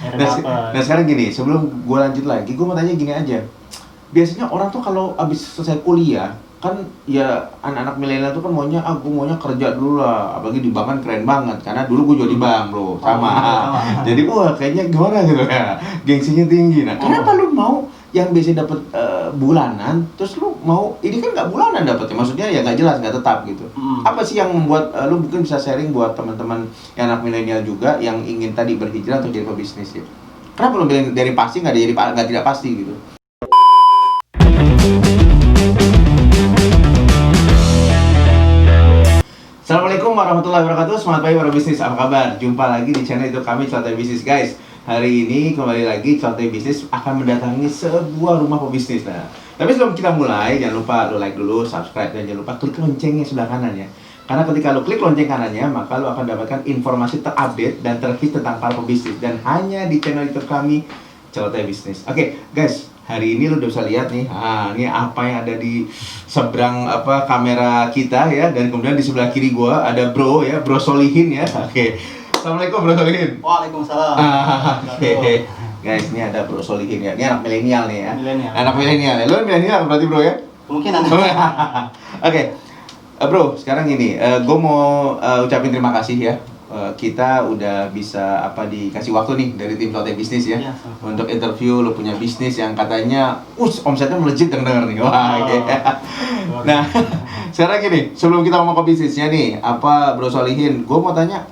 Nah, nah sekarang gini, sebelum gue lanjut lagi, gue mau tanya gini aja. Biasanya orang tuh kalau abis selesai kuliah, kan ya anak-anak milenial tuh kan maunya, gue maunya kerja dulu lah. Apalagi di bank kan keren banget, karena dulu gue juga di bank bro, sama. Jadi wah kayaknya gimana gitu ya, gengsinya tinggi. Nah kenapa lu mau yang biasa dapat bulanan, terus lu mau, ini kan nggak bulanan dapetnya, maksudnya ya nggak jelas, nggak tetap gitu. Apa sih yang membuat lu mungkin bisa sharing buat teman-teman yang anak milenial juga yang ingin tadi berhijrah untuk jadi pebisnis ya? Kenapa lu milih dari pasti nggak jadi nggak tidak pasti gitu? Assalamualaikum warahmatullahi wabarakatuh. Selamat pagi para bisnis, apa kabar? Jumpa lagi di channel YouTube kami, Cuantai Bisnis guys. Hari ini kembali lagi Cuantai Bisnis akan mendatangi sebuah rumah pebisnis. Nah, tapi sebelum kita mulai, jangan lupa lu like dulu, subscribe, dan jangan lupa klik loncengnya sebelah kanan ya. Karena ketika lu klik lonceng kanannya, maka lu akan dapatkan informasi terupdate dan terhits tentang para pebisnis. Dan hanya di channel YouTube kami, Cuantai Bisnis. Oke, guys. Hari ini lu udah bisa lihat nih, ini apa yang ada di seberang kamera kita ya, dan kemudian di sebelah kiri gua ada bro ya, Bro Solihin ya. Oke. Assalamualaikum Bro Solihin. Waalaikumsalam. Oke. Guys, ini ada Bro Solihin ya. Ini anak milenial nih ya. Milenial. Anak milenial ya. Lu milenial berarti bro ya? Kemungkinan. Oke. Bro, sekarang gini, gue mau ucapin terima kasih ya. Kita udah bisa dikasih waktu nih dari tim Cuantai Bisnis ya, untuk interview. Lo punya bisnis yang katanya omsetnya melejit, denger nih. Wah, nah sekarang gini, sebelum kita ngomong ke bisnisnya nih, Bro Solihin, gue mau tanya,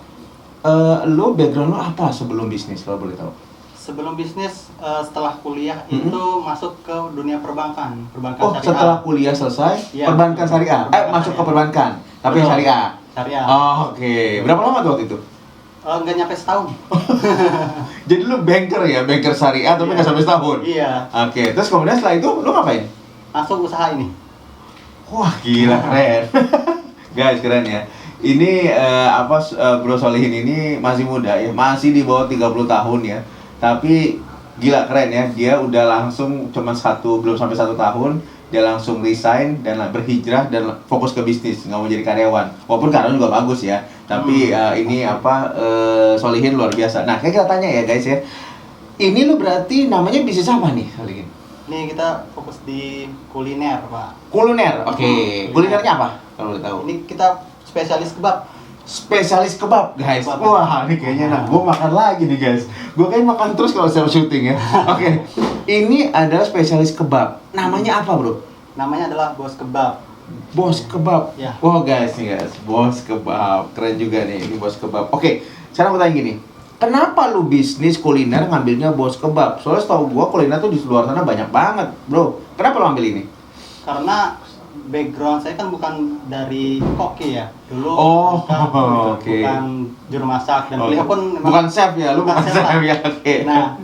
lo background lo apa sebelum bisnis, kalau boleh tahu? Sebelum bisnis, setelah kuliah itu masuk ke dunia perbankan syariah. Setelah kuliah selesai, ya, perbankan syariah, masuk ke perbankan, tapi syariah. Syariah. Oke. Berapa lama tuh waktu itu? Nggak nyampe setahun. Jadi lu banker ya, banker syariah tapi nggak sampai setahun? Iya. Oke, terus kemudian setelah itu lu ngapain? Langsung usaha ini. Wah gila, keren. Guys, keren ya. Ini Bro Solihin ini masih muda ya, masih di bawah 30 tahun ya. Tapi gila keren ya, dia udah langsung belum sampai 1 tahun, dia langsung resign dan berhijrah dan fokus ke bisnis, nggak mau jadi karyawan. Walaupun karyawan juga bagus ya, tapi ini Solihin luar biasa. Nah, kayak kita tanya ya guys ya, ini lu berarti namanya bisnis apa nih Solihin? Ini kita fokus di kuliner, Pak. Kuliner, oke. Kulinernya apa kalau boleh tahu? Ini kita spesialis kebab. Spesialis kebab guys. Wah, ini kayaknya gue makan lagi nih guys. Gue kayaknya makan terus kalau saya syuting ya. Oke. Ini adalah spesialis kebab. Namanya apa bro? Namanya adalah Bos Kebab. Bos Kebab. Ya. Wah guys nih guys, Bos Kebab. Keren juga nih ini Bos Kebab. Oke, sekarang gue tanya gini. Kenapa lu bisnis kuliner ngambilnya Bos Kebab? Soalnya setahu gue kuliner tuh di luar sana banyak banget bro. Kenapa lu ambil ini? Karena background saya kan bukan dari koki ya dulu. Bukan juru masak dan kuliah pun bukan chef ya, lu bukan chef ya. Oke. Nah,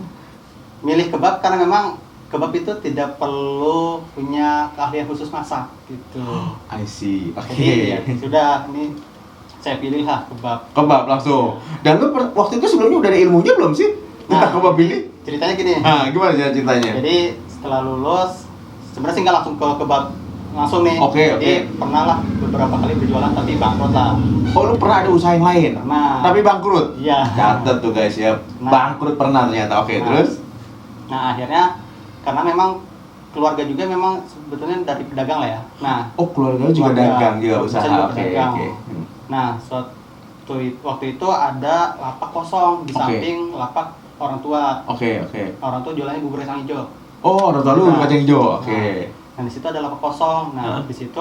milih kebab karena memang kebab itu tidak perlu punya keahlian khusus masak gitu. I see. Oke. Ya, sudah ini saya pilih lah kebab. Kebab langsung. Dan lu waktu itu sebelumnya udah ada ilmunya belum sih? Tentang kebab ini? Ceritanya gini. Gimana ceritanya? Jadi setelah lulus sebenarnya sih nggak langsung ke kebab langsung nih. Jadi pernah lah beberapa kali berjualan tapi bangkrut lah. Oh, lu pernah ada usaha yang lain? Pernah. Tapi bangkrut? Iya. Catat tuh guys ya. Bangkrut pernah ternyata. Oke, terus? Nah, akhirnya karena memang keluarga juga memang sebetulnya dari pedagang lah ya. Nah, keluarga juga dagang juga usaha. Oke. Nah, waktu itu ada lapak kosong di samping lapak orang tua. Oke. Orang tua jualannya bubur kacang hijau. Oh, orang tua lu kacang hijau. Oke. Nah, di situ ada lapak kosong. Nah, di situ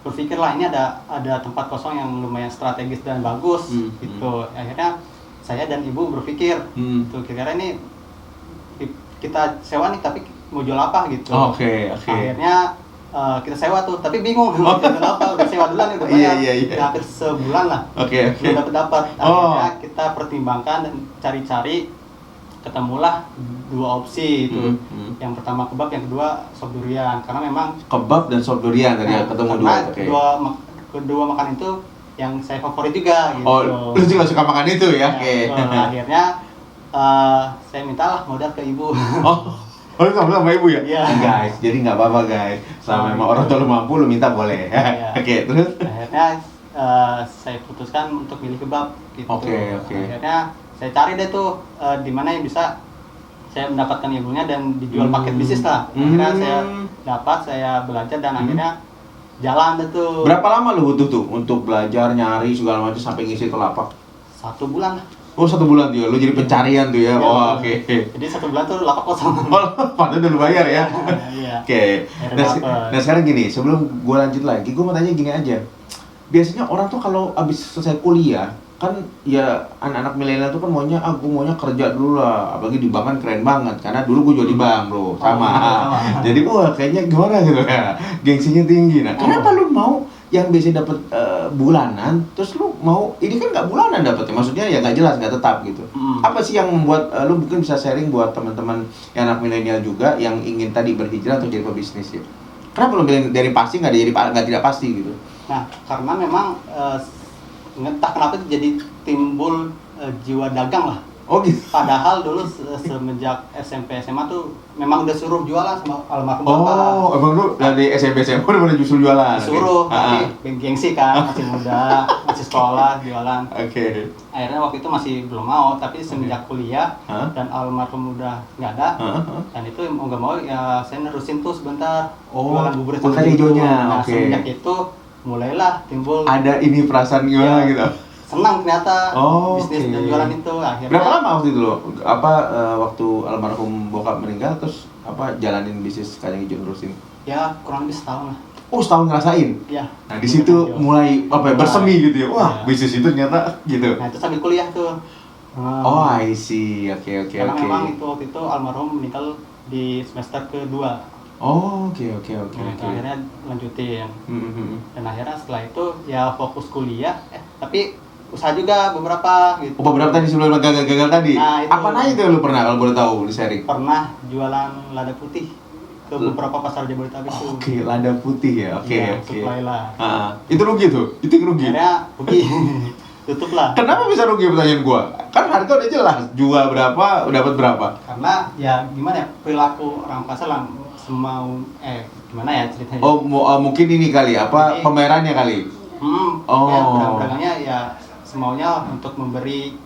berpikirlah ini ada tempat kosong yang lumayan strategis dan bagus gitu. Akhirnya saya dan ibu berpikir, tuh kira-kira ini kita sewa nih tapi mau jual apa gitu. Oke. Akhirnya kita sewa tuh, tapi bingung mau jual apa. Udah sewa duluan udah bayar. Iya. Hampir sebulan lah. Oke. Belum dapat. Akhirnya kita pertimbangkan dan cari-cari, ketemulah 2 opsi itu. Yang pertama kebab, yang kedua sop durian. Karena memang kebab dan sop durian tadi ketemu dua. Kedua makan itu yang saya favorit juga gitu. Oh, lu juga suka makan itu ya? Oke. Akhirnya saya mintalah modal ke ibu. Oh, lu ngobrol sama ibu ya? Iya. Guys, jadi nggak apa-apa guys. Selama memang orang tua lu mampu, lu minta boleh. Oke, terus? Akhirnya saya putuskan untuk milih kebab gitu. Oke. Akhirnya saya cari deh tuh di mana yang bisa saya mendapatkan ilmunya dan dijual paket bisnis lah. Akhirnya saya dapat, saya belajar dan akhirnya jalan deh tuh. Berapa lama lu butuh tuh untuk belajar, nyari segala macam sampai ngisi tuh lapak? 1 bulan lah. Oh 1 bulan tuh ya, lu jadi pencarian tuh ya? Iya, Oh oke. Jadi 1 bulan tuh lapak kosong. Oh, padahal udah lu bayar ya? Iya. Oke. Nah sekarang gini, sebelum gua lanjut lagi, gua mau tanya gini aja. Biasanya orang tuh kalau abis selesai kuliah, kan ya anak-anak milenial tuh kan maunya, gue maunya kerja dulu lah. Apalagi di bank kan keren banget, karena dulu gue juga di bank bro, sama. Jadi wah kayaknya gimana gitu ya, gengsinya tinggi. Nah kenapa lu mau yang biasanya dapat bulanan, terus lu mau, ini kan nggak bulanan dapetnya, maksudnya ya nggak jelas, nggak tetap gitu. Apa sih yang membuat lu mungkin bisa sharing buat teman-teman yang anak milenial juga yang ingin tadi berhijrah untuk jadi pebisnis ya? Kenapa lu milih dari pasti nggak tidak pasti gitu? Nah, karena memang entah kenapa jadi timbul jiwa dagang lah. Oh gitu. Padahal dulu semenjak SMP SMA tuh memang udah suruh jualan sama almarhum bapak. Oh, emang lu dari SMP SMA udah mulai justru jualan? Suruh, okay. tapi gengsi kan, masih muda, masih sekolah, jualan. Oke. Akhirnya waktu itu masih belum mau, tapi semenjak kuliah dan almarhum udah nggak ada, dan itu mau nggak mau ya saya nerusin tuh sebentar jualan bubur itu. Makan hijaunya, nah, semenjak itu mulailah timbul ada ini perasaan gimana gitu. Senang ternyata bisnis dan jualan itu. Akhirnya berapa lama waktu itu lo waktu almarhum bokap meninggal terus jalanin bisnis kacang hijau terusin? Ya kurang lebih setahun lah. Oh setahun ngerasain? Iya. Nah di situ mulai bersemi gitu ya, wah bisnis itu ternyata gitu. Nah itu sambil kuliah tuh. Oh I see, oke. Karena memang itu waktu itu almarhum meninggal di semester kedua. Oh oke. Akhirnya lanjutin. Dan akhirnya setelah itu ya fokus kuliah, tapi usaha juga beberapa gitu. Oh beberapa tadi sebelum gagal tadi? Nah, itu. Apa aja tuh lu pernah kalau boleh tahu di sharing? Pernah jualan lada putih ke beberapa pasar Jabodetabek tuh. Oke, lada putih ya, oke. Supply lah. Itu rugi tuh? Itu rugi? Akhirnya rugi. Tutup lah. Kenapa bisa rugi pertanyaan gua? Kan harga udah jelas, jual berapa, dapat berapa? Karena ya gimana ya, perilaku orang pasar lah semau gimana ya ceritanya. Oh, mungkin ini kali jadi, pembayarannya kali. Ya pedagang-pedagangnya ya semaunya untuk memberi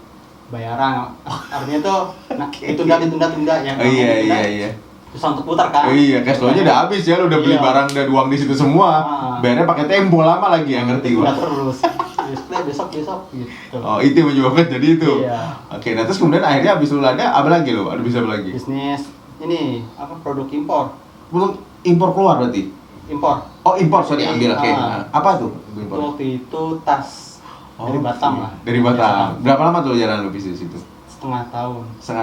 bayaran. Artinya tuh ditunda ya. Iya. Susah untuk putar kan? Iya, cash flow-nya udah habis ya, lu udah beli barang dan uang di situ semua. Bayarnya pakai tempo lama lagi ya, ngerti gua. Terus. Besok gitu. Oh, itu yang menyebabkan jadi itu. Iya. Oke, nah terus kemudian akhirnya habis lu lada, apa lagi lu? Ada bisa apa lagi? Bisnis ini produk impor. Produk impor keluar berarti? Impor. Oh, impor, sorry, ambil. Oke. Apa tuh impor? Waktu itu tas dari Batam lah. Dari Batam. Berapa lama tuh jalan lu bisnis itu? Setengah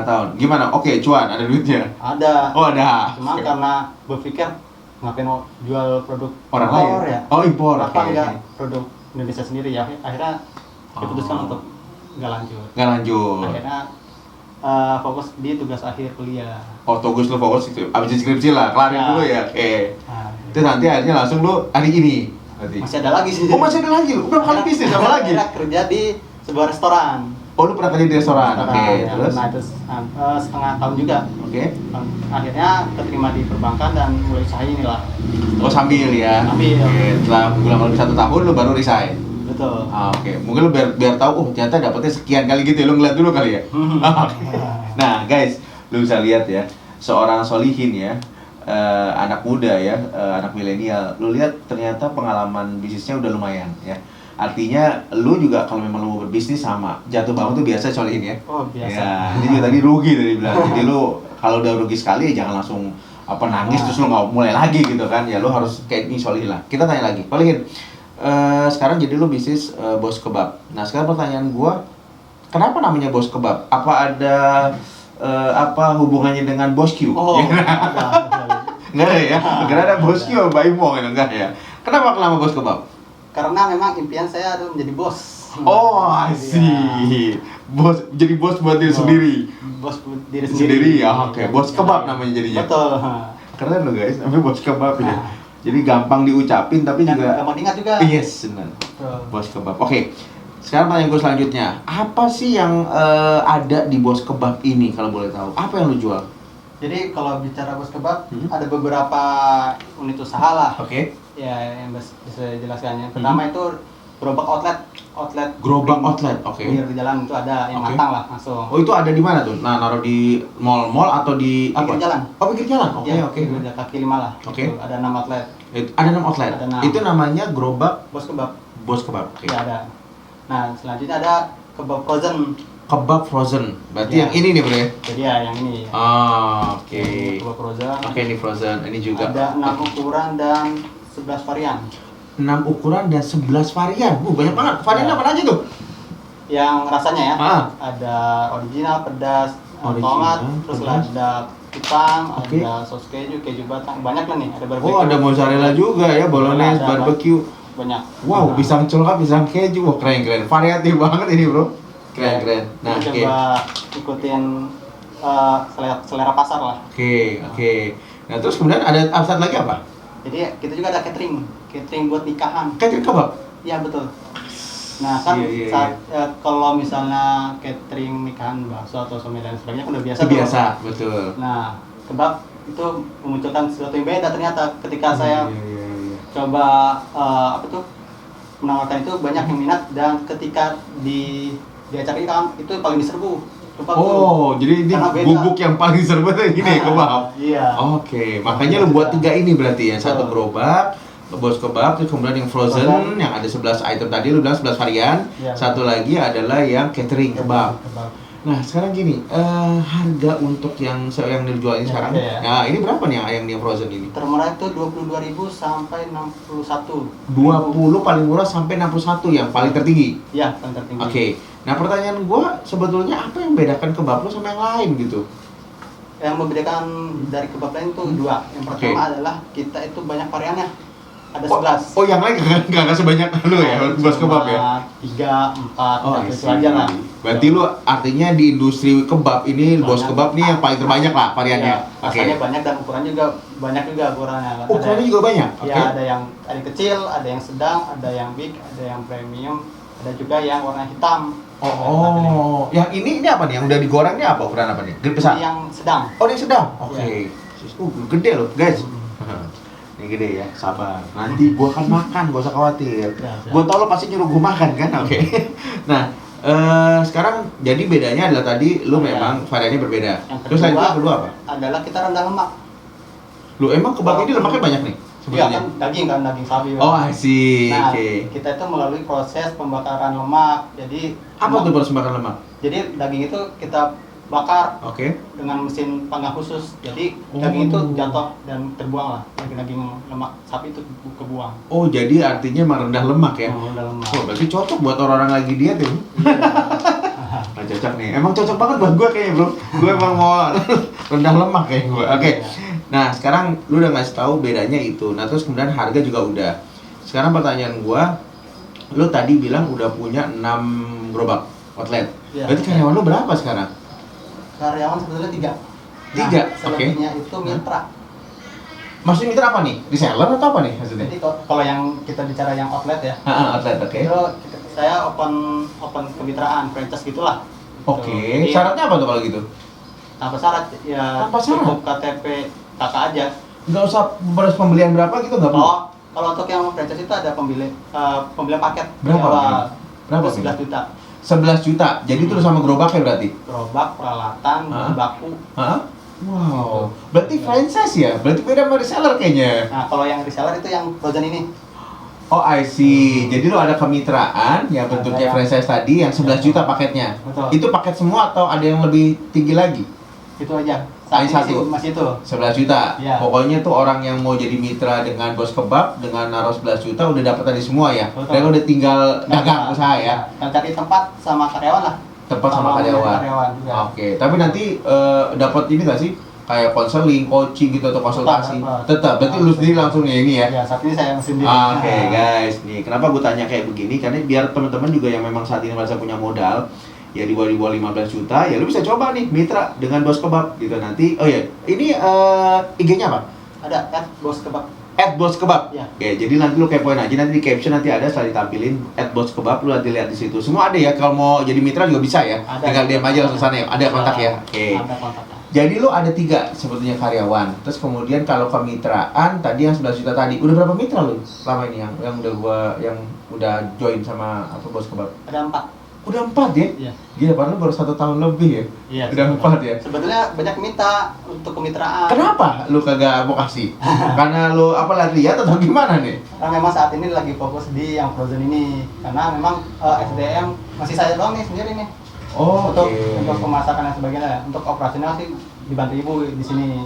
tahun. Gimana? Oke, cuan, ada duitnya? Ada. Oh, ada. Cuma karena berpikir ngapain mau jual produk orang impor lain ya? Oh, impor. Apa enggak produk Indonesia sendiri ya? Akhirnya diputuskan untuk nggak lanjut. Akhirnya fokus di tugas akhir kuliah. Oh, tugas lu fokus itu. Abis skripsi lah, kelarin dulu ya. Oke. Terus nanti akhirnya langsung lu hari ini. Masih ada lagi sih. Oh, masih ada lagi lu. Berapa kali bisnis apa lagi? Kerja di sebuah restoran. Oh, lu pernah kerja di restoran. Oke, terus? Nah, itu setengah tahun juga. Oke. Akhirnya keterima di perbankan dan mulai usaha inilah. Oh, sambil ya. Sambil. Oke, setelah kurang lebih 1 tahun lu baru resign. Betul. Oke. Mungkin lu biar tahu ternyata dapetnya sekian kali gitu ya. Lu ngeliat dulu kali ya. Nah, guys, lu bisa lihat ya, seorang Solihin ya, anak muda ya, anak milenial. Lu lihat ternyata pengalaman bisnisnya udah lumayan ya. Artinya lu juga kalau memang lu mau berbisnis sama jatuh bangun tuh biasa Solihin ya. Oh, biasa. Ya, ini juga tadi rugi tadi bilang. Jadi lu kalau udah rugi sekali jangan langsung nangis terus lu nggak mulai lagi gitu kan. Ya lu harus kayak ini Solihin lah. Kita tanya lagi. Solihin, sekarang jadi lu bisnis Bos Kebab. Nah, sekarang pertanyaan gua, kenapa namanya Bos Kebab? Apa ada hubungannya dengan Bos Q? Oh, Enggak ada ya? Enggak ada Bos Q sama Imong enggak ya? Kenapa nama Bos Kebab? Karena memang impian saya adalah menjadi bos. Oh, I see. Bos, jadi bos buat diri sendiri. Bos diri sendiri. Ya, oke. Bos Kebab namanya jadinya. Betul. Keren loh guys, namanya Bos Kebab ya. Jadi gampang diucapin tapi dan juga gampang diingat juga. Yes, benar. Bos Kebab. Oke. Sekarang pertanyaan gue selanjutnya. Apa sih yang ada di Bos Kebab ini kalau boleh tahu? Apa yang lu jual? Jadi kalau bicara Bos Kebab, ada beberapa unit usaha lah. Oke. Ya, yang bisa jelaskan. Yang pertama itu gerobak outlet Gerobak outlet, oke. pinggir jalan itu ada yang Oke. matang lah langsung. Oh, itu ada di mana tuh? Nah, naruh di mall-mall atau di Pinggir apa? jalan. Oh, pinggir jalan. Oke, Ya, oke. pinggir kaki lima lah. Oke. Itu ada 6 outlet. Ada 6 outlet. Ada 6. Itu namanya gerobak Bos kebab. Bos Kebab. Oke. Ya ada. Nah, selanjutnya ada kebab frozen. Kebab frozen. Berarti Ya. yang ini nih, Bro ya. Jadi ya yang ini. Ah, oke. Kebab frozen. Oke, ini frozen. Ini juga. Ada 6 ukuran dan 11 varian. 6 ukuran dan 11 varian. Banyak banget. Varian Ya. apa aja tuh? Yang rasanya ya. Ah. Ada original, pedas, Original, tomat, terus pedas. ada hitam, Oke. ada saus keju, keju batang. Banyak lah nih, ada barbecue. Oh, ada mozzarella juga ya, bolognese, Ada barbecue. banyak. Wow, Nah, pisang colok, pisang keju. Wah, keren. Variatif banget ini, Bro. Keren. Nah, kita oke. coba ikutin selera pasar lah. Oke. Nah, terus kemudian ada satu lagi apa? Jadi kita juga ada catering buat nikahan. Catering kebab. Iya betul. Nah kan Iya. kalau misalnya catering nikahan bakso atau somai dan sebagainya kan udah biasa. Itu tuh. biasa, betul. Nah kebab itu memunculkan sesuatu yang beda ternyata ketika saya Iya. coba menawarkan itu banyak yang minat dan ketika di acara ini kan itu paling diserbu. Kebab tuh. Oh, jadi ini Karena beda. bubuk yang paling serba tuh gini, kebab. Iya. Oke, makanya lu buat 3 ini berarti. Yang satu gerobak, Bos Kebab, terus kemudian yang frozen yang ada 11 item tadi, lu bilang 11 varian. Iya. Satu lagi adalah yang catering kebab. Kebab. Nah, sekarang gini, harga untuk yang dijual ini Ya, sekarang. ya. Nah, ini berapa nih yang frozen ini? Termurah itu 22.000 sampai 61. 20 paling murah sampai 61 yang paling tertinggi. Ya, paling tertinggi. Oke. Nah, pertanyaan gua sebetulnya apa yang membedakan kebab lu sama yang lain gitu? Yang membedakan dari kebab lain itu dua. Yang pertama Oke. adalah kita itu banyak variannya. Ada Oh, 11. oh, yang lain nggak sebanyak lu ya, Bos Kebab ya? 3, 4, Oh, dan I itu see. aja lah. Berarti lu artinya di industri kebab ini Bos Banyak. Kebab nih yang paling terbanyak lah variannya. Ya, Oke. rasanya banyak dan ukurannya juga banyak juga ukurannya. Ukurannya juga banyak. Oke. Ya, ada yang kecil, ada yang sedang, ada yang big, ada yang premium, ada juga yang warna hitam. Oh, yang ini apa nih? Yang udah digoreng ini apa ukuran apa nih? Gede besar. Ini yang sedang. Oh, ini sedang. Oke. Iya. Gede loh, guys. Ini gede ya, sabar. Nanti gua akan makan, gak usah khawatir. Ya. Gua tau lo pasti nyuruh gua makan kan? Oke. Nah, sekarang jadi bedanya adalah tadi lu Ya. memang variannya berbeda. Yang Terus lagi kedua, kedua apa? adalah kita rendah lemak. Lu emang kebab ini lemaknya banyak nih Iya sebetulnya? kan daging sapi. Oh, I see. Nah, Oke. kita itu melalui proses pembakaran lemak. Jadi Apa tuh persembahkan lemak? Jadi daging itu kita bakar Oke. dengan mesin panggang khusus. Jadi Oh. daging itu jatuh dan terbuang lah. Daging lemak sapi itu kebuang. Oh, jadi artinya emang rendah lemak ya? Oh, udah lemak. Oh, berarti cocok buat orang-orang lagi diet ya? Nah, cocok nih. Emang cocok banget buat gue kayaknya, Bro. Gue emang mau rendah lemak kayak gue. Oke. Nah, sekarang lu udah ngasih tahu bedanya itu. Nah, terus kemudian harga juga udah. Sekarang pertanyaan gue, lu tadi bilang udah punya 6 gerobak outlet. Iya. Berarti karyawan lu berapa sekarang? Karyawan sebetulnya 3. Tiga, Selebihnya itu mitra. Maksudnya mitra apa nih? Reseller atau apa nih maksudnya? Jadi kalau yang kita bicara yang outlet ya, Outlet, oke. itu saya open kemitraan franchise gitulah. Oke. Jadi, Syaratnya apa tuh kalau gitu? tanpa syarat ya, Tanpa syarat? cukup KTP kakak aja. Nggak usah harus pembelian berapa gitu nggak perlu? Oh, kalau untuk yang franchise itu ada pembelian paket. Berapa? Di awal. Berapa? Itu 11 juta. 11 juta. Jadi itu sama gerobaknya berarti? Gerobak, peralatan, Hah? baku. Hah? Wow. Berarti franchise ya? Berarti beda sama reseller kayaknya. Nah, kalau yang reseller itu yang frozen ini. Oh, I see. Jadi lo ada kemitraan yang bentuknya Ada yang- franchise tadi yang 11 juta paketnya. Betul. Itu paket semua atau ada yang lebih tinggi lagi? Itu aja. Hanya Saat ini satu? masih itu. 11 juta. Iya. Pokoknya tuh orang yang mau jadi mitra dengan Bos Kebab dengan naruh 11 juta udah dapat tadi semua ya. Betul. Dan lo udah tinggal dagang usaha ya. Dan cari tempat sama karyawan lah. Tempat sama karyawan. juga. Oke, tapi nanti dapat ini nggak sih? Kayak konseling, coaching gitu atau konsultasi? Dapat. Tetap. Berarti lu sendiri langsung ya ini ya. Ya, saat ini saya yang sendiri. Oke guys, nih kenapa gue tanya kayak begini? Karena biar teman-teman juga yang memang saat ini merasa punya modal, ya di bawah 15 juta, ya lu bisa coba nih mitra dengan Bos Kebab gitu nanti. Oh ya, ini IG-nya apa? Ada bos kebab. @boskebab. Ya. Oke, jadi nanti lu kepoin aja, nanti di caption nanti ada setelah ditampilin @boskebab, lu nanti lihat di situ. Semua ada ya, kalau mau jadi mitra juga bisa ya. Ada. Tinggal DM aja langsung sana ya. Ada kontak ya. Oke. Ada kontaknya. Jadi lu ada 3 sebetulnya karyawan. Terus kemudian kalau kemitraan tadi yang 11 juta tadi, udah berapa mitra lu selama ini yang udah gua yang udah join sama apa Bos Kebab? Ada 4. Udah 4 ya? Iya. Gila, padahal baru 1 tahun lebih ya? Iya. Udah 4 ya? Sebetulnya banyak minta untuk kemitraan. Kenapa lu kagak mau kasih? Karena lu apa lihat atau gimana nih? Karena memang saat ini lagi fokus di yang frozen ini. Karena memang SDM masih saya doang nih sendiri nih. Oh, untuk oke. untuk pemasakan dan sebagainya. Untuk operasional sih dibantu ibu di sini.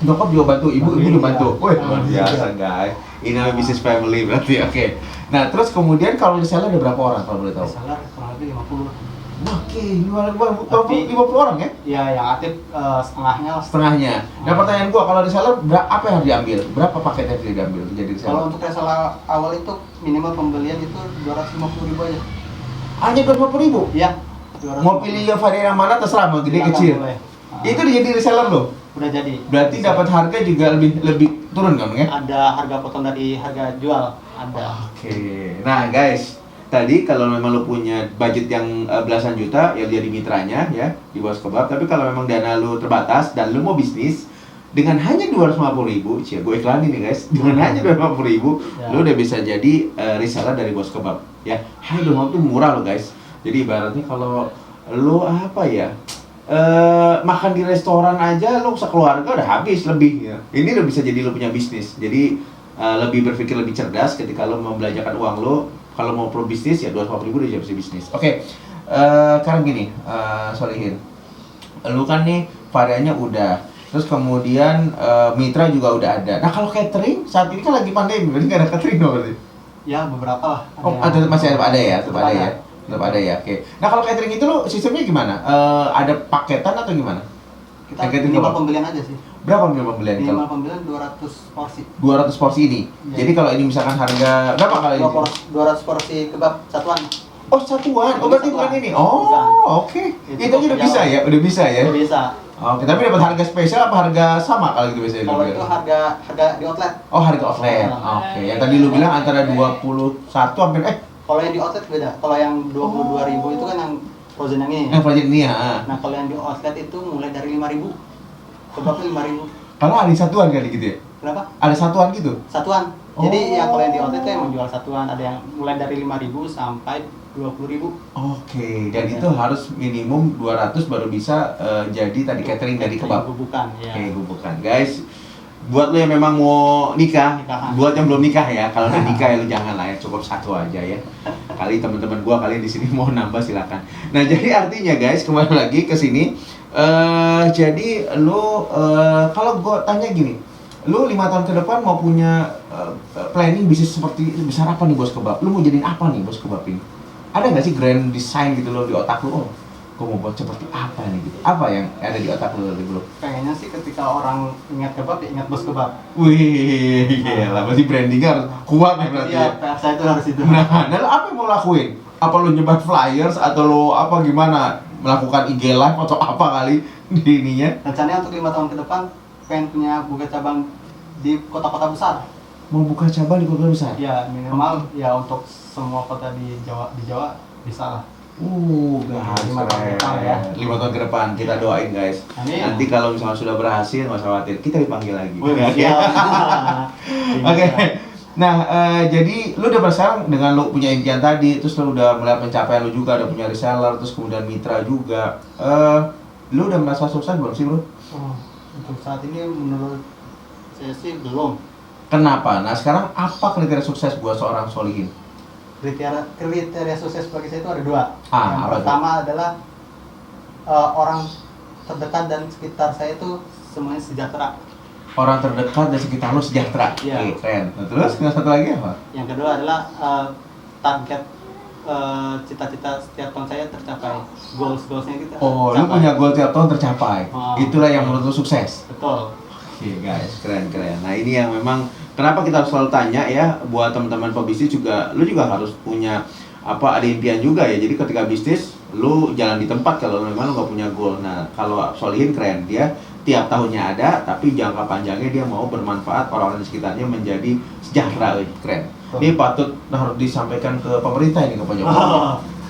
Nyokap juga bantu, ibu juga bantu. Wih, luar Iya. biasa guys. Ini namanya bisnis family berarti, oke. Nah, terus kemudian kalau reseller ada berapa orang kalau boleh tahu? Reseller kurang lebih 50. Oke, Tapi- 50 orang ya? Iya, yang aktif setengahnya. Setengahnya. Nah, pertanyaan gua kalau reseller apa yang harus diambil? Berapa paket yang harus diambil untuk jadi Kalau reseller? untuk reseller awal itu minimal pembelian itu 250.000 aja. Hanya 20.000. Iya. Mau pilih yang varian yang mana terserah, mau gede Silakan, kecil. boleh. Itu dia jadi reseller loh. Udah jadi. Berarti Bisa. dapat harga juga lebih turun kan ya? Ada harga potong dari harga jual, ada. Oke. Nah, guys, tadi kalau memang lo punya budget yang belasan juta ya jadi mitranya ya di Bos Kebab. Tapi kalau memang dana lo terbatas dan lo mau bisnis dengan hanya 250.000, gue iklanin nih guys. Dengan hanya 250.000, Ya. lo udah bisa jadi reseller dari Bos Kebab ya. Hanya 250 tuh murah lo guys. Jadi ibaratnya kalau lo apa ya? Makan di restoran aja lo sekeluarga udah habis lebih ya. Ini lo bisa jadi lo punya bisnis. Jadi lebih berpikir lebih cerdas ketika lo membelanjakan uang lo. Kalau mau pro bisnis ya 250.000 udah bisa bisnis. Oke, sekarang gini, Solihin, lu kan nih variannya udah, terus kemudian mitra juga udah ada. Nah kalau catering saat ini kan lagi pandemi, berarti nggak ada catering dong berarti? Ya, beberapa lah. Oh, yang- masih ada ya, tetap Tetap ada ada. ya, tetap ada ya. Oke. Nah kalau catering itu lo sistemnya gimana? Ada paketan atau gimana? Kita Yang catering minimal apa? pembelian aja sih. Berapa minimal pembelian kalau Minimal pembelian 200 porsi. 200 porsi ini? Iya. Jadi kalau ini misalkan harga berapa kalau ini? 200 porsi kebab satuan. Oh satuan, oh berarti bukan ini. Oh Bukan. oke. Itu Itu aja udah bisa ya, udah bisa ya. Itu bisa. Oke, tapi dapat harga spesial apa harga sama kalau gitu biasanya? Kalau itu harga di outlet. Oh harga offline. Oke, yang tadi lu bilang antara 21 hampir Kalau yang di outlet beda. Kalau yang 22.000 itu kan yang frozen yang ini. project ini ya. Nah, kalau yang di outlet itu mulai dari 5.000. Kebabnya 5.000. Kalau ada satuan kali gitu ya? Berapa? Ada satuan gitu? Satuan. Oh. Jadi yang kalau yang di outlet itu yang menjual satuan, ada yang mulai dari 5.000 sampai 20.000. Oke, dan itu harus minimum 200 baru bisa jadi tadi catering dari kebab. Bukan, ya. Oke, bukan. Guys, buat lo yang memang mau nikah, Nikahan. buat yang belum nikah ya, kalau udah nikah ya lo jangan lah ya, cukup satu aja ya. Kali teman-teman gua kalian di sini mau nambah silakan. Nah, jadi artinya guys, kembali lagi ke sini, jadi lo kalau gua tanya gini, lo 5 tahun ke depan mau punya planning bisnis seperti besar apa nih Bos Kebab? Lo mau jadiin apa nih Bos Kebab ini? Ada nggak sih grand design gitu lo di otak lo? Oh, gue mau buat seperti apa nih gitu? Apa yang ada di otak lo dari dulu? Pengennya sih ketika orang ingat kebab, ya ingat Bos Kebab. Wih, gila, berarti brandingnya harus kuat ya berarti ya. Iya, PR saya itu harus itu. Nah, lo apa yang mau lakuin? Apa lo nyebar flyers atau lo apa gimana? Melakukan IG live atau apa kali di ininya? Rencananya untuk 5 tahun ke depan pengen punya buka cabang di kota-kota besar. Mau buka cabang di kota besar? Ya minimal ya untuk semua kota di Jawa bisa lah. Guys, 5 tahun ke depan ya. 5 tahun ke depan kita doain guys. Amin. Nanti kalau misalnya sudah berhasil nggak usah khawatir, kita dipanggil lagi. Wih, Oke. siap. Oke. Nah, jadi lu udah bersama dengan lu punya impian tadi, terus lu udah melihat pencapaian lu juga, udah punya reseller, terus kemudian mitra juga. Lu udah merasa sukses belum sih, Bro? Oh, untuk saat ini menurut saya sih belum. Kenapa? Nah, sekarang apa kriteria sukses buat seorang Solihin? Kriteria sukses bagi saya itu ada 2. Ah, Yang apa tuh? pertama adalah orang terdekat dan sekitar saya itu semuanya sejahtera. Orang terdekat dan sekitar lu sejahtera. Iya. Oke, keren. Nah, terus yang satu lagi apa? Yang kedua adalah target cita-cita setiap tahun saya tercapai. Goals-goalsnya kita Oh, lu tercapai. punya goal tiap tahun tercapai. Oh. Itulah yang menurut lu sukses. Betul. Oke guys, keren. Nah ini yang memang kenapa kita harus selalu tanya ya buat teman-teman pebisnis juga, lu juga harus punya ada impian juga ya. Jadi ketika bisnis, lu jalan di tempat kalau memang lu nggak punya goal. Nah kalau Solihin keren, dia tiap tahunnya ada, tapi jangka panjangnya dia mau bermanfaat orang-orang di sekitarnya menjadi sejahtera, keren. Ini patut harus disampaikan ke pemerintah ini ke Pak Jokowi.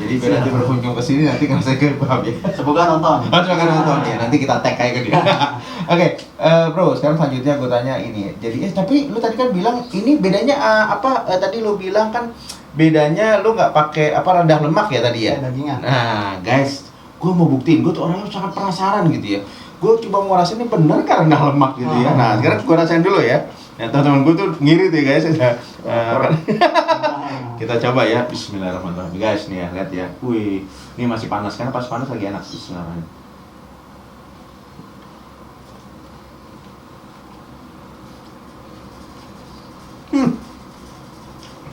Jadi biar nanti berkunjung ke sini nanti ngerasain ke paham ya. Semoga nonton. Oh, silakan nonton ya. Nanti kita tag kayak ke dia. Oke, bro, sekarang selanjutnya gue tanya ini. Jadi, tapi lu tadi kan bilang ini bedanya apa? Tadi lu bilang kan bedanya lu nggak pakai apa rendah lemak ya tadi ya? Dagingan. Nah, guys, gue mau buktiin. Gue tuh orangnya sangat penasaran gitu ya. Gue coba mau rasain ini bener kan rendah lemak gitu ya. Nah, sekarang gue rasain dulu ya. Ya, teman-teman gue tuh ngiri tuh guys. Kita coba ya. Bismillahirrahmanirrahim. Guys, nih ya, lihat ya. Wih, ini masih panas karena pas panas lagi enak. Bismillahirrahmanirrahim.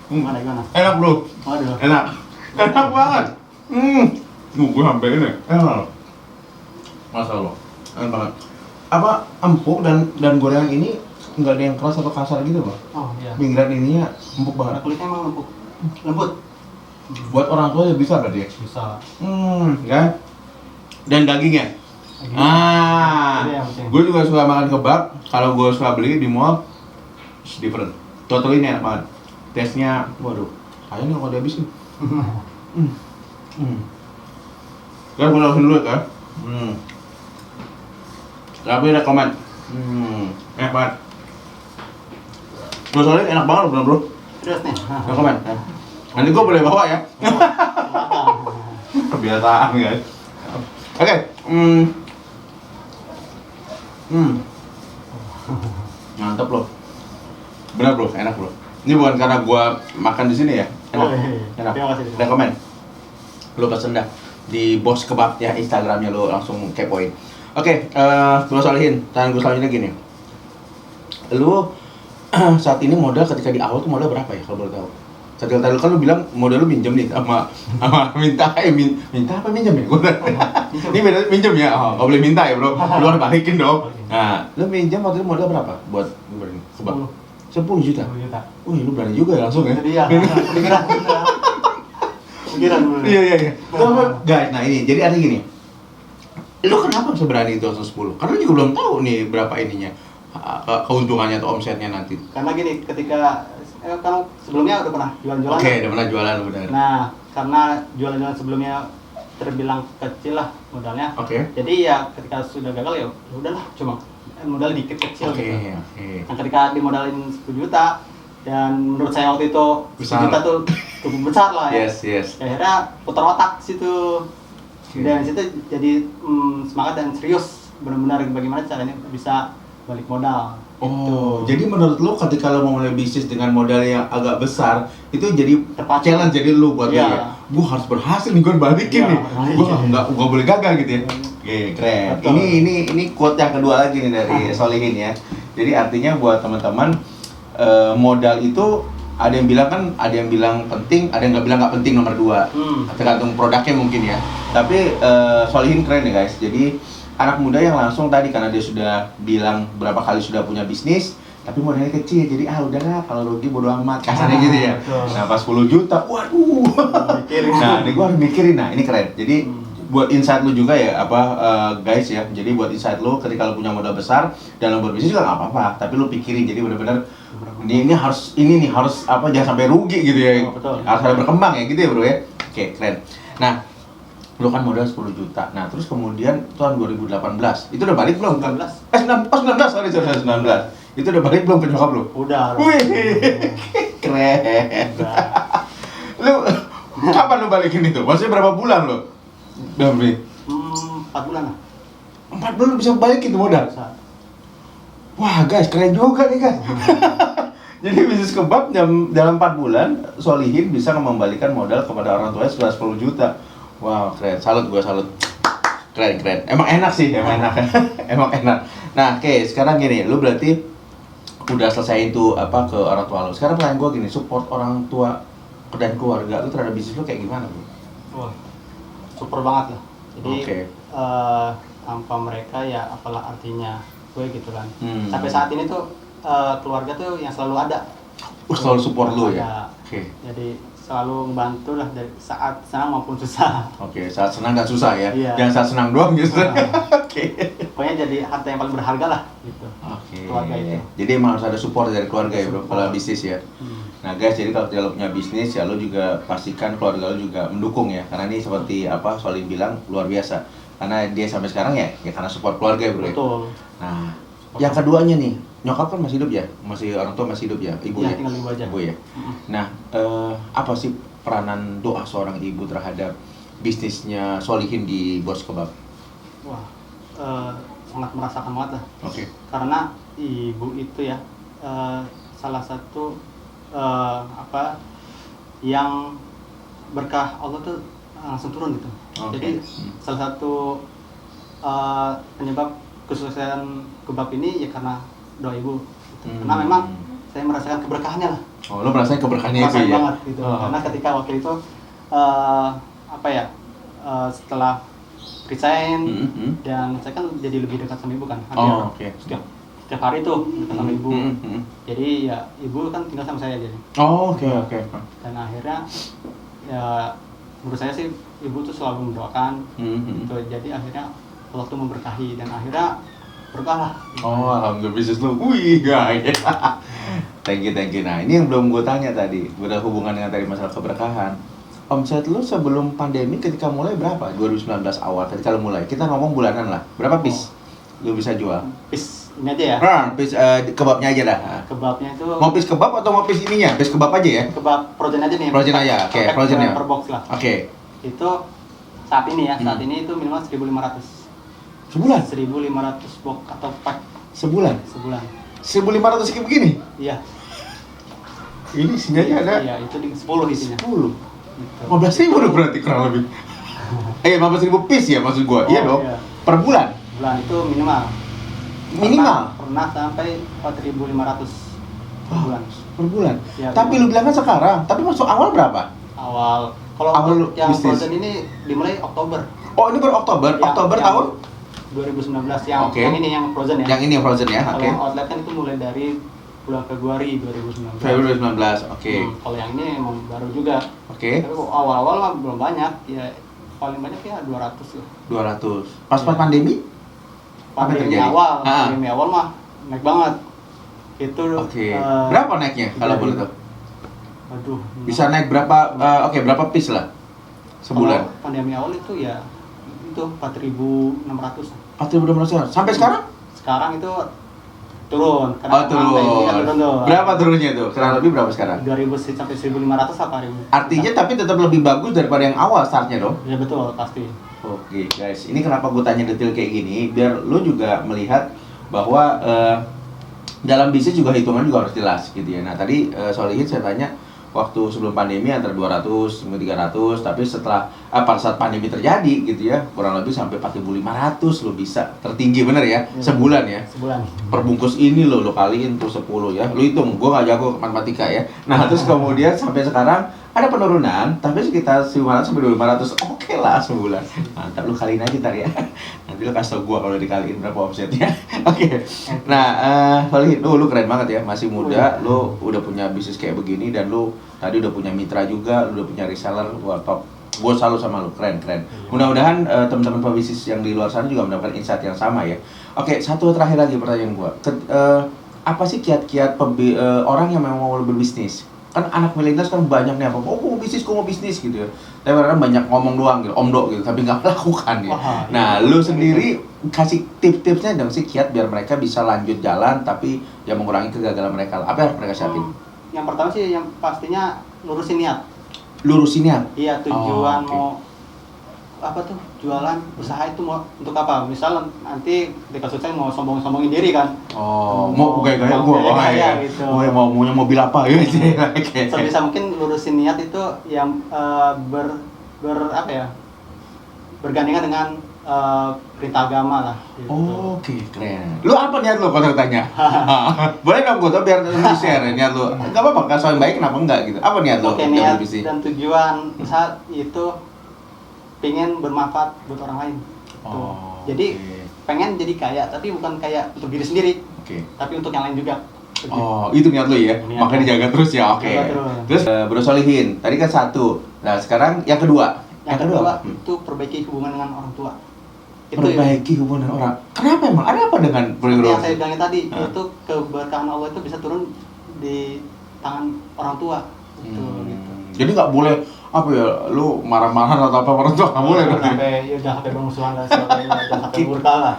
Gimana? Enak bro, Waduh. enak banget. Gue sampai ini, enak. Masya Allah, enak banget. Apa empuk dan gorengan ini nggak ada yang keras atau kasar gitu bang? Oh iya. Pinggiran ininya empuk banget. Kulitnya emang empuk, lembut. Buat orang tua ya bisa berarti ya? Bisa. Kan? Dan dagingnya? Itu yang penting. Gue juga suka makan kebab. Kalau gue suka beli di mall, it's different. Total ini enak banget. Tesnya, waduh, kayaknya kalau dihabisin. Kan gue langsung dulu kan? Tapi rekomen. Enak banget. Bro soalnya enak banget bener bro. Terus nih. Rekomen. Nanti gue boleh bawa ya. Kebiasaan guys. Oke. Mantap loh. Benar bro, enak bro. Ini bukan karena gua makan di sini ya. Enak. Enak. Terima kasih. Rekomen. Lu pesen dah di Bos Kebab ya, Instagramnya lu langsung kepoin. Oke, Bro Solihin, tangan gue selanjutnya gini. Lu saat ini modal ketika di awal tuh modal berapa ya kalau boleh tahu? Tadi kan lu bilang modal lu minjem nih sama minta apa minjem ya? Ini beda minjem ya. Oh, boleh minta ya, Bro. Lu harus balikin dong. Nah, lu minjem waktu itu modal berapa buat kebab? 10 juta. 10 juta. Wih, lu berani juga ya langsung ya. Jadi ya, pikiran dulu. Iya. Guys, nah ini jadi ada gini. Lu kenapa bisa berani itu langsung 10? Karena lu juga belum tahu nih berapa ininya keuntungannya atau omsetnya nanti. Karena gini, ketika kan sebelumnya udah pernah jualan-jualan. Oke, udah pernah jualan benar. Nah, karena jualan-jualan sebelumnya terbilang kecil lah modalnya. Oke. Jadi ya ketika sudah gagal ya udahlah, cuma modal dikit kecil Oke. gitu. Nah, ketika dimodalin 10 juta dan menurut saya waktu itu 10 juta tuh cukup besar lah ya. Yes. Akhirnya putar otak situ. Dan situ jadi semangat dan serius benar-benar bagaimana caranya bisa balik modal. Oh, jadi menurut lu ketika lu mau mulai bisnis dengan modal yang agak besar, itu jadi challenge jadi lu buat lu ya. Gua harus berhasil nih, gua balikin nih. Gua nggak boleh gagal gitu ya. Oke, keren. Betul. Ini quote yang kedua lagi nih dari Solihin ya. Jadi artinya buat teman-teman modal itu ada yang bilang penting, ada yang nggak penting nomor 2. Tergantung produknya mungkin ya. Tapi Solihin keren ya guys. Jadi anak muda yang langsung tadi karena dia sudah bilang berapa kali sudah punya bisnis tapi modalnya kecil, jadi udahlah kalau rugi bodo amat, kasarnya gitu ya. Betul. Nah pas 10 juta, waduh. Nah ini gua harus mikirin, nah ini keren. Jadi buat insight lu juga ya guys ya. Jadi buat insight lu ketika lu punya modal besar dalam berbisnis juga nggak apa-apa, tapi lu pikirin jadi benar-benar ini harus jangan sampai rugi gitu ya. Betul. Harus ada berkembang ya gitu ya bro ya. Oke, keren. Nah lu kan modal 10 juta. Nah, terus kemudian tahun 2018 itu udah balik belum? 19. 19, sorry 19. Itu udah balik belum ke nyokap lu? Udah. Wih, keren. Udah. Lu kapan lu balikin itu? Maksudnya berapa bulan lu? Udah beli? 4 bulan lah. 4 bulan lu bisa balikin tuh modal? Bisa. Wah guys, keren juga nih guys. Jadi bisnis kebab dalam 4 bulan Solihin bisa mengembalikan modal kepada orang tuanya sudah 10 juta. Wow, keren. Salut, gua salut. Keren. Emang enak sih, emang enak. Emang enak. Nah, oke, sekarang gini, lu berarti udah selesai itu ke orang tua lu. Sekarang pertanyaan gua gini, support orang tua dan keluarga lu terhadap bisnis lu kayak gimana, Bro? Wah, super banget lah. Jadi Oke. tanpa mereka ya apalah artinya gue gitu kan. Hmm. Sampai saat ini tuh keluarga tuh yang selalu ada. Selalu support lu ya? Ada. Oke. Jadi selalu membantu lah dari saat senang maupun susah. Oke, saat senang dan susah ya. Iya. Jangan saat senang doang gitu. Oke. Pokoknya jadi harta yang paling berharga lah gitu. Oke. Keluarga itu. Jadi emang harus ada support dari keluarga ya, Bro, Support. kalau bisnis ya. Nah guys, jadi kalau lo punya bisnis ya lo juga pastikan keluarga lo juga mendukung ya. Karena ini seperti Solihin bilang luar biasa. Karena dia sampai sekarang ya karena support keluarga ya bro. Betul. Nah, yang keduanya nih, nyokap kan masih hidup ya? Masih orang tua masih hidup ya? Ibu ya? Tinggal ibu aja. Ibu ya? Nah, apa sih peranan doa seorang ibu terhadap bisnisnya Sholihin di Bos Kebab? Wah, sangat merasakan banget lah. Oke. Karena ibu itu ya salah satu yang berkah Allah tuh langsung turun gitu. Jadi salah satu penyebab kesuksesan kebab ini ya karena doa ibu. Karena memang saya merasakan keberkahannya lah. Oh, lo merasakan keberkahannya itu ya? Banget gitu. Karena ketika waktu itu setelah resign dan saya kan jadi lebih dekat sama ibu kan. Oke. Setiap hari tuh dekat sama ibu. Jadi ya ibu kan tinggal sama saya jadi. Oke. Dan akhirnya ya menurut saya sih ibu tuh selalu mendoakan gitu. Jadi akhirnya Allah tuh memberkahi dan akhirnya berkah lah. Oh, alhamdulillah bisnis lu. Wih, guys. Thank you. Nah, ini yang belum gue tanya tadi. Berhubungan dengan tadi masalah keberkahan. Omset lu sebelum pandemi ketika mulai berapa? 2019 awal tadi kalau mulai. Kita ngomong bulanan lah. Berapa piece lu bisa jual? Piece ini aja ya? Piece kebabnya aja dah. Kebabnya itu mau piece kebab atau mau piece ininya? Piece kebab aja ya? Kebab frozen aja nih. Frozen aja. Oke, frozen ya. Per box lah. Oke. Itu saat ini ya, saat ini itu minimal 1.500. Sebulan? 1.500 box atau pack. Sebulan? 1.500 kayak begini? Iya. Ini isinya ada? Iya, itu 10 isinya. 10? 15.000 udah berarti kurang lebih. 15.000 piece ya maksud gua? Iya dong. Iya. Per bulan? Bulan itu minimal. Pernah sampai 4.500 per bulan. Per bulan? Ya, tapi lu bilang kan sekarang, tapi masuk awal berapa? Kalau awal yang bisnis. frozen ini dimulai Oktober. Oh, ini baru Oktober? Oktober tahun? 2019 yang ini yang frozen ya. Yang ini yang frozen ya, Kalau yang outlet kan itu mulai dari bulan Februari 2019. Februari 2019, oke. Kalau yang ini emang baru juga. Oke. Tapi awal-awal mah belum banyak, ya paling banyak ya 200 lah. 200. Pas pandemi? Pandemi awal mah naik banget. Itu berapa naiknya kalau boleh tahu? Aduh. Bisa naik berapa? Berapa piece lah sebulan? Kalau pandemi awal itu ya itu 4.600. 4.600. Sampai sekarang? Sekarang itu turun. Turun. Berapa turunnya tuh? Kurang lebih berapa sekarang? 2.000 sampai 1.500 apa 1.000. Artinya tapi tetap lebih bagus daripada yang awal startnya dong? Ya betul, pasti. Oke guys, ini kenapa gue tanya detail kayak gini, biar lu juga melihat bahwa dalam bisnis juga hitungan juga harus jelas gitu ya. Nah tadi Sholihin saya tanya waktu sebelum pandemi antara 200 sampai 300, tapi setelah pada saat pandemi terjadi gitu ya, kurang lebih sampai 4.500 lo bisa tertinggi bener ya, sebulan ya. Sebulan. Perbungkus ini lo kaliin tuh 10 ya, lo hitung, gue gak jago matematika ya. Nah terus kemudian sampai sekarang ada penurunan, tapi sekitar 500 sampai 2.500, oke lah sebulan. Mantap, lo kaliin aja ntar ya. Nanti lo kasih tau gue kalau dikaliin berapa omsetnya. Oke. Nah, Sholihin, lu keren banget ya, masih muda, lo udah punya bisnis kayak begini dan lo tadi udah punya mitra juga, lu udah punya reseller, wah top. Gue salut sama lu, keren. Mudah-mudahan teman-teman pebisnis yang di luar sana juga mendapatkan insight yang sama ya. Oke, satu terakhir lagi pertanyaan gue. Apa sih kiat-kiat orang yang memang mau berbisnis? Kan anak milenial kan banyak nih apa, gue mau bisnis gitu ya. Tapi kadang banyak ngomong doang gitu, omdo gitu, tapi nggak melakukan ya. Nah, lu sendiri kasih tips-tipsnya dong sih kiat biar mereka bisa lanjut jalan tapi ya mengurangi kegagalan mereka. Apa yang harus mereka siapin? Yang pertama sih yang pastinya lurusin niat. Lurusin niat? Iya, tujuan mau apa tuh, jualan usaha itu mau untuk apa? Misal nanti ketika sukses mau sombongin diri kan. Mau gaya-gaya gitu. Mau punya mobil apa gitu. Sebisa mungkin lurusin niat itu yang bergandengan dengan perintah agama lah gitu. Oke, keren. Lu apa niat lu kalau tanya? Boleh dong gue tau biar lu share niat lu. Enggak apa-apa, kalau soal baik kenapa enggak gitu. Apa niat lu? Oke, niat dan tujuan saat itu pengen bermanfaat buat orang lain. Jadi pengen jadi kaya, tapi bukan kaya untuk diri sendiri. Tapi untuk yang lain juga. Itu niat lu ya? Makanya dijaga terus ya, oke. Terus Bro Sholihin, tadi kan satu. Nah sekarang yang kedua. Yang kedua itu perbaiki hubungan dengan orang tua. Perbaiki hubungan orang. Kenapa emang? Ada apa dengan yang saya bilangin tadi, itu keberkahan Allah itu bisa turun di tangan orang tua. Gitu. Jadi nggak boleh apa ya, lu marah-marah atau apa orang tua nggak boleh berarti? Udah sampai bermusuhan dan sebagainya, udah sampai murka lah.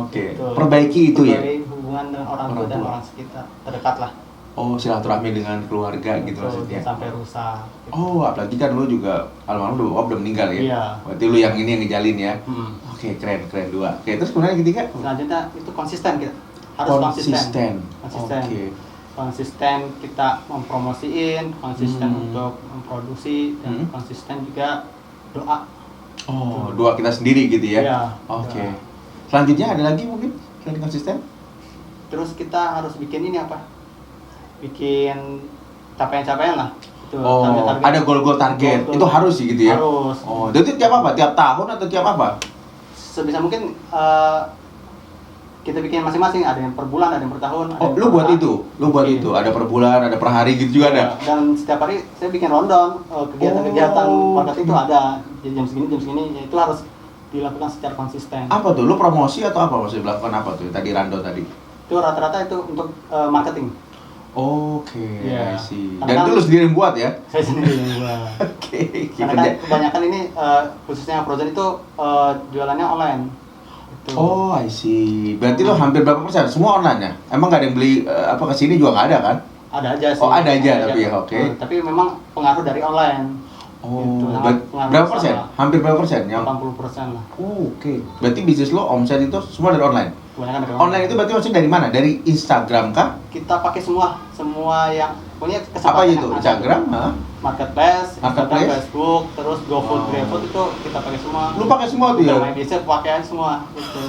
Oke. Gitu. Perbaiki itu ya. Perbaiki hubungan dengan orang tua dan orang sekitar terdekat lah. Oh, silaturahmi dengan keluarga gitu maksudnya. Sampai rusak. Gitu. Oh, apalagi kan lu juga almarhum udah meninggal ya. Iya. Berarti lu yang ini yang ngejalin ya. Hmm. Oke, keren dua. Oke, terus kemudian yang ketiga? Selanjutnya itu konsisten kita. Harus konsisten. Oke. Konsisten kita mempromosiin, konsisten untuk memproduksi, dan konsisten juga doa. Oh, doa kita sendiri gitu ya? Iya. Oke. Selanjutnya ada lagi mungkin selain konsisten? Terus kita harus bikin ini apa? Bikin capaian-capaian lah. Itu, Oh, target-target. ada goal-goal target. Goal-goal. Itu harus sih gitu ya? Harus. Oh, jadi tiap apa? Tiap tahun atau tiap apa? Sebisa mungkin kita bikin masing-masing, ada yang per bulan, ada yang per tahun. Oh, lu buat itu? Lu buat itu? Ada per bulan, ada per hari gitu juga ada? Dan setiap hari saya bikin rundown, kegiatan-kegiatan podcast itu ada. Jadi jam segini, ya itu harus dilakukan secara konsisten. Apa tuh? Lu promosi atau apa maksudnya melakukan apa tuh? Tadi rundown tadi? Itu rata-rata itu untuk marketing. Oke, Iya. I see. Karena Dan itu lu sendiri yang buat ya? Saya sendiri yang buat. Oke, Karena kan kebanyakan ini khususnya Frozen itu jualannya online. Itu. Oh, I see. Berarti lo hampir berapa persen? Semua online ya? Emang nggak ada yang beli apa kesini juga nggak ada kan? Ada aja sih. Oh, ada aja tapi ya, oke. Tapi memang pengaruh dari online. Oh, Gitu, sangat pengaruh berapa sama persen? Hampir berapa persen? Yang 80% lah. Oh, oke. Berarti bisnis lo omset itu semua dari online? Kebanyakan dari Online itu berarti maksudnya dari mana? Dari Instagram kah? kita pakai semua yang punya Apa kesempatan itu? yang ada. Instagram? Hah? Marketplace, Instagram, Marketplace? Facebook, terus GoFood, Oh. GrabFood itu kita pakai semua. Lu pakai semua tuh ya? Main bisa pakai aja semua gitu.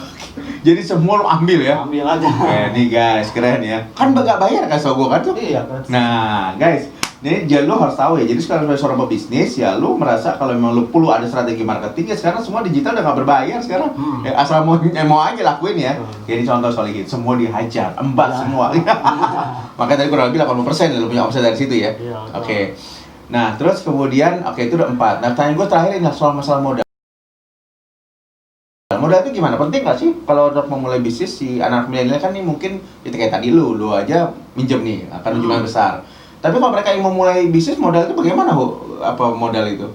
Jadi semua lo ambil ya? Ambil aja. Nih guys, keren ya. Kan nggak bayar kan so kan tuh? Iya, kan. Nah, guys, jadi lu harus tahu ya. Jadi sekarang sebagai seorang pebisnis ya, lu merasa kalau memang lu perlu ada strategi marketing ya sekarang semua digital udah nggak berbayar sekarang. Ya, asal mau aja lakuin ya. Jadi contoh Solihin, semua dihajar, embat Ya. semua. Makanya tadi kurang lebih 80% lu punya omset dari situ ya. Iya, betul. Oke. Nah, terus kemudian itu udah 4. Nah, tanya gue terakhir ini soal masalah modal. Modal itu gimana? Penting nggak sih kalau untuk memulai bisnis si anak milenial kan nih mungkin itu kayak tadi lu aja minjem nih akan jumlah besar. Tapi kalau mereka yang mau mulai bisnis modal itu bagaimana Bu? Apa modal itu?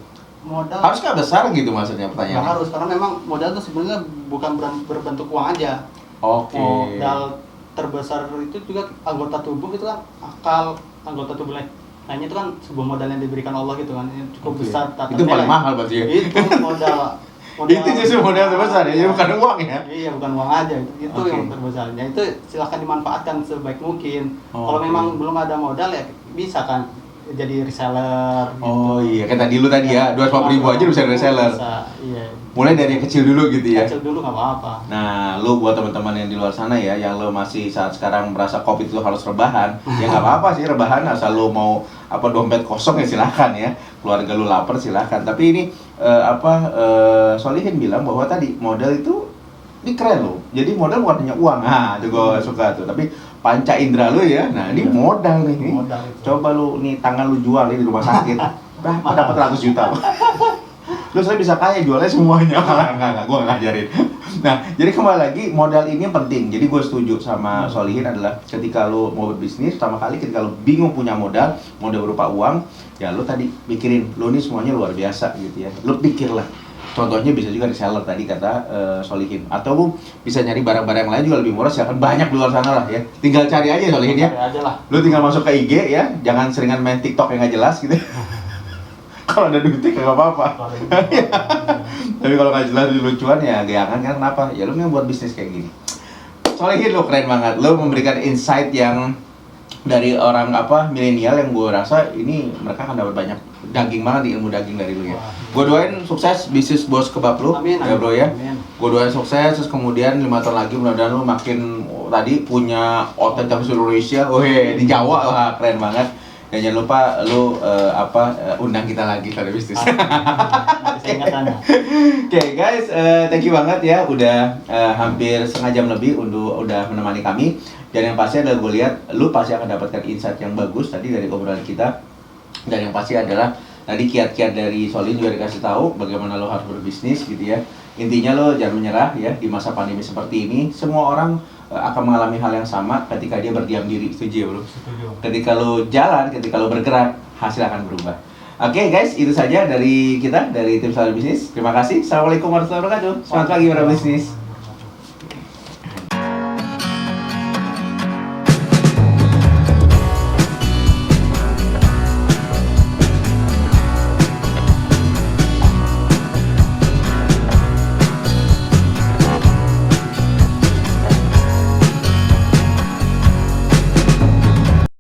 Modal Harus nggak besar gitu maksudnya nggak pertanyaannya? harus, karena memang modal itu sebenarnya bukan berbentuk uang aja. Oke. Modal terbesar itu juga anggota tubuh itu kan, akal anggota tubuh lainnya itu kan sebuah modal yang diberikan Allah gitu kan, yang cukup Oke. besar. tak Itu paling ternilai. mahal berarti ya? Itu modal. Itu justru modal terbesar ya, jadi bukan uang ya? Iya, bukan uang aja, itu Oke. yang terbesar. Ya itu silahkan dimanfaatkan sebaik mungkin. Kalau Oke. memang belum ada modal ya bisa kan jadi reseller. Oh gitu. iya, kayak tadi lu tadi ya, 250.000 aja bisa reseller. Bisa, iya. Mulai dari yang kecil dulu gitu ya? Kecil dulu nggak apa-apa. Nah, lu buat teman-teman yang di luar sana ya, yang lu masih saat sekarang merasa COVID lu harus rebahan, ya nggak apa-apa sih rebahan, asal lu mau dompet kosong ya silahkan ya, keluarga lu lapar silahkan. Tapi ini Solihin bilang bahwa tadi modal itu ini keren loh. Jadi modal bukan hanya uang, itu gue suka tuh. Tapi panca indera lu ya, nah ini modal nih. Modal itu. Coba lu nih tangan lu jual nih di rumah sakit, berapa dapat 100 juta. Lu saya bisa kaya jualnya semuanya. Enggak, gue nggak ngajarin. Nah, jadi kembali lagi modal ini yang penting. Jadi gue setuju sama Solihin adalah ketika lu mau berbisnis, pertama kali ketika lu bingung punya modal berupa uang, ya lu tadi pikirin, lu ini semuanya luar biasa gitu ya. Lu pikirlah. Contohnya bisa juga reseller tadi kata Solihin. Atau lu bisa nyari barang-barang yang lain juga lebih murah, silakan banyak di luar sana lah ya. Tinggal cari aja Solihin ya. Cari aja lah. Lu tinggal masuk ke IG ya, jangan seringan main TikTok yang nggak jelas gitu. Kalau ada duitnya nggak apa-apa. Tapi kalau nggak jelas lucuan ya gayangan kan kenapa? Ya lu yang buat bisnis kayak gini. Solihin lu keren banget. Lu memberikan insight yang dari orang milenial yang gue rasa ini mereka akan dapat banyak daging banget nih, ilmu daging dari lu ya. Gue doain sukses bisnis bos kebab lu. Amin, Ya bro ya. amin. Gue doain sukses terus kemudian 5 tahun lagi mudah-mudahan lu makin tadi punya outlet di seluruh Indonesia. Di Jawa wah keren banget. Dan jangan lupa lu undang kita lagi pada bisnis. Saya ingat Anda. Oke guys, thank you banget ya udah hampir setengah jam lebih udah menemani kami. Dan yang pasti adalah gue lihat lu pasti akan dapatkan insight yang bagus tadi dari obrolan kita. Dan yang pasti adalah tadi kiat-kiat dari Solihin juga dikasih tahu bagaimana lo harus berbisnis gitu ya. Intinya lo jangan menyerah ya di masa pandemi seperti ini. Semua orang akan mengalami hal yang sama ketika dia berdiam diri. Setuju ya bro? Setuju. Ketika lo jalan, ketika lo bergerak, hasil akan berubah. Oke guys, itu saja dari kita, dari tim Saudara Bisnis. Terima kasih. Assalamualaikum warahmatullahi wabarakatuh. Selamat pagi para bisnis.